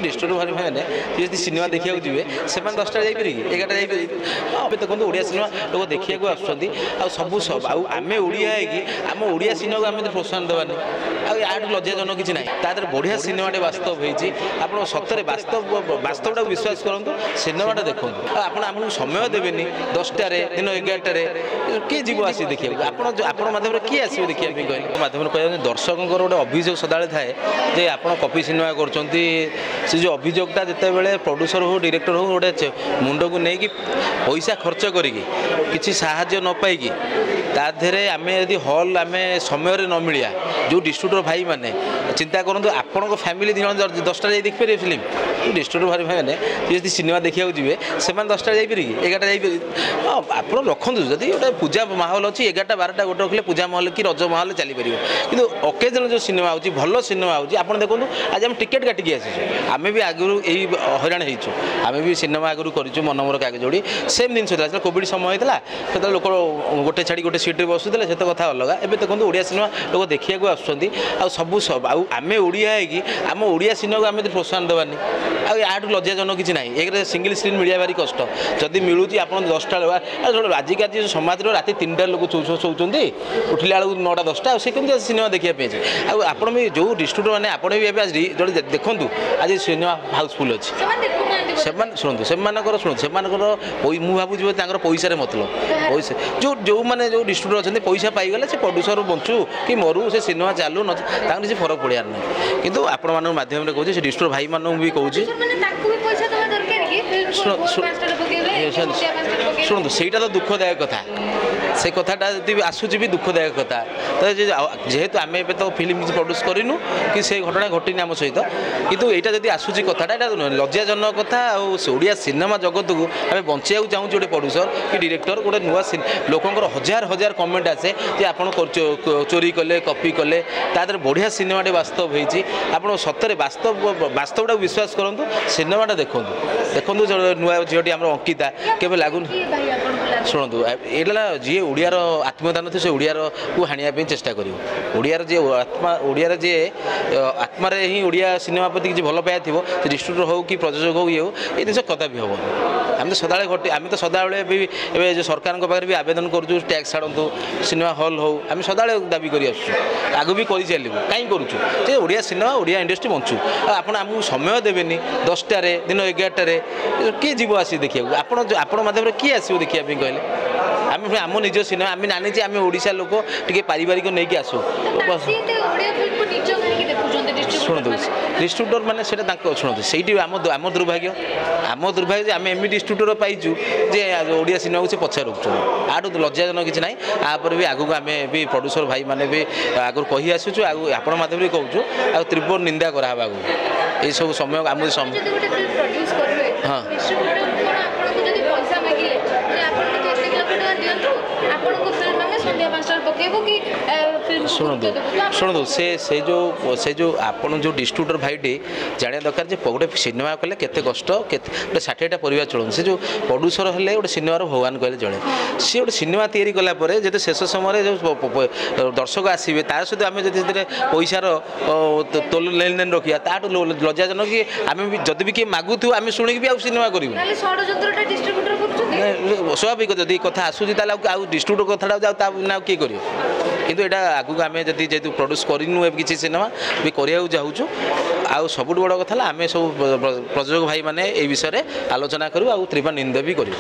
District भाई मैंने जी cinema देखा जी से 10टा जापर 11टा जापर देखो ओडिया सिनेमा लोक देखा आसू सब आम ओडिया आम ओडिया सिनेमा को आम प्रोत्साहन देवानी आठ लज्जाजनक किसी ना तादर बढ़िया सिनेमाटे वास्तव होती आप सतरे वास्तवटा विश्वास करूँ सिनेमाटा देखो आपको समय देवेनि 10टार दिन 11टार किए जीव आस देखा आप माध्यम किए आस देखा कहले माध्यम कह दर्शकों गोटे अभियोग सदा थाए जे आप कॉपी सिनेमा कर जो अभियोगटा जिते बड़े प्रोड्यूसर हो डायरेक्टर हो गोटे मुंड को लेकिन पैसा खर्च करी साहाय्य न पाई ताधे आम यदि हल आम समय न मिलिया जो डिस्ट्रिब्यूटर भाई मैंने चिंता करूँ आपण फैमिली 10टा जा देखिपारे फिल्म डिस्ट्रिब्यूटर भाई मैंने जी सिनेमा देखा जी से 10टा जापर 11टा जापर आप रखुँ जदि गोटे पूजा माहौल अच्छी 11टा 12टा गोटे रखिले पूजा माहौल कि रज माहौल चलीपर कि अकेजन जो सिनेमा हो भल सिनेमा हो देखो आज आम टिकेट काटिकी आसी आम भी आगु यही हईराण होइछु आम भी सिनेमा आगु करूँ मनमोर कागज जोड़ी सेम जिन होता कोविड समय होता से लोक गोटे छाड़ी गोटे सीट्रे बसुले से कथा अलग एवं देखो ओडिया सिनेमा लोक देखा आसू सब आम ओडिया आम ओडिया सिनेमा को आम प्रोत्साहन देवानी आठ लज्जाजनक किसी ना एक सिंगल स्क्रीन मिलवा भारी कष्ट जदि मिलूँ आप 10टा आजिका समाज राति 3टा लोक शोचुंट उठिला बेलू 9टा 10टा से कमी सिनेमा देखा आप भी जो डिस्ट्रिब्यूटर मैंने आप भी जो देखूँ आज सिनेमा हाउसफुल अच्छी शुणु से शुणु मुझे भावुँ पैसा मतलब पैसा जो मैंने जो डिस्ट्रिब्यूटर अच्छा पैसा पाईगले से प्रोड्यूसर बंचु कि मरु से सिनेमा चालू न किसी फरक पड़ार ना कि आपण मान मध्यम कहूँ से डिस्ट्रिब्यूटर भाई मानू भी कहूँ शुणु से दुखदायक कथा से कथाटा जी आसूची भी दुखदायक कथा तो जेहेतु आम ए तो फिल्म किसी प्रड्यूस करूँ कि से घटना घटनी आम सहित कितु यहाँ जब आसूची कथाटा लज्जाजनक कथा ओडिया सिनेमा जगत को आम बचाइक चाहूँ गोटे प्रड्यूसर कि डायरेक्टर गोटे नुआ लोकंर हजार हजार कमेंट आसे कि आप चोरी कले कॉपी कले तादर बढ़िया सिनेमाटे वास्तव होती आप सतरे वास्तवटा विश्वास करूँ सिनेमाटा देखो नुआ झीटी आम अंकिता के लगुन शुणु ये जी ओडियार आत्मदान थे से ओडियार को हाणिया चेष्टा कर ओडियार जे आत्मा ओडियार जे आत्मार ही ओडिया सिनेमा प्रति किसी भल पाया थी डिस्ट्रिब्यूटर हो कि प्रयोजक हो ये हो ये जिन कदा भी हम आम तो सदा घटे आम तो सदा भी जो सरकार पाखे भी आवेदन करूँ टैक्स छाड़ू सिनेमा हल हो आम सदा दाबी कर आगु भी कर चलू कहीं करूँ ओडिया सिनेमा ओडिया इंडस्ट्री बंचू आपको समय देवेनि 10टार दिन 11टार किए जीव आस देखा आपण माध्यम किए आसो देखा कहले आम आम निज सिनेमा आम जानी आम ओडिशा लोक टे पारिवारिक नहीं आसू शुणु डिस्ट्रिब्यूटर मैंने शुणु से आम दुर्भाग्य आम एम डिस्ट्रिब्यूटर पाइचु जे ओडिया सिनेमा को से पछा रुकु आठ लज्जाजनक किसी ना यापर भी आगू आम भी प्रोड्यूसर भाई मैंने भी आगु कही आसुचु आपण माध्यम भी कहूँ आ तीव्र निंदा करावा आगू ये सब समय आम हाँ शुणु से जो आपन जो डिस्ट्रिब्यूटर भाईटी जाना दरकार गोटे सिनेमा कले केते कष्ट गोटे 60टा परिवार चलूँ से जो प्रोड्यूसर हेल्ले गोटे सिनेमार भगवान कहले चले सी गोटे सिनेमा तैयारी कलापर जो शेष समय जो दर्शक आसवे तार सहित आम जो पैसार तोल लेन देन रखा ताठू लज्जाजनक कि आम जदि भी किए मागुथु आम शुणिक भी सिनेमा करूँ स्वाभाविक जदि कथा आसूसी डिस्ट्रिब्यूटर कथा ना किए कर किंतु एटा आगु आम जदि जेहतु प्रड्यूस करूँ किसी सिनेमा भी कराया चाहूँ आउ सब बड़ कथा आम सब प्रयोजक भाई मैंने ये विषय में आलोचना करूँ आ तीव्र निंदा भी करूँ।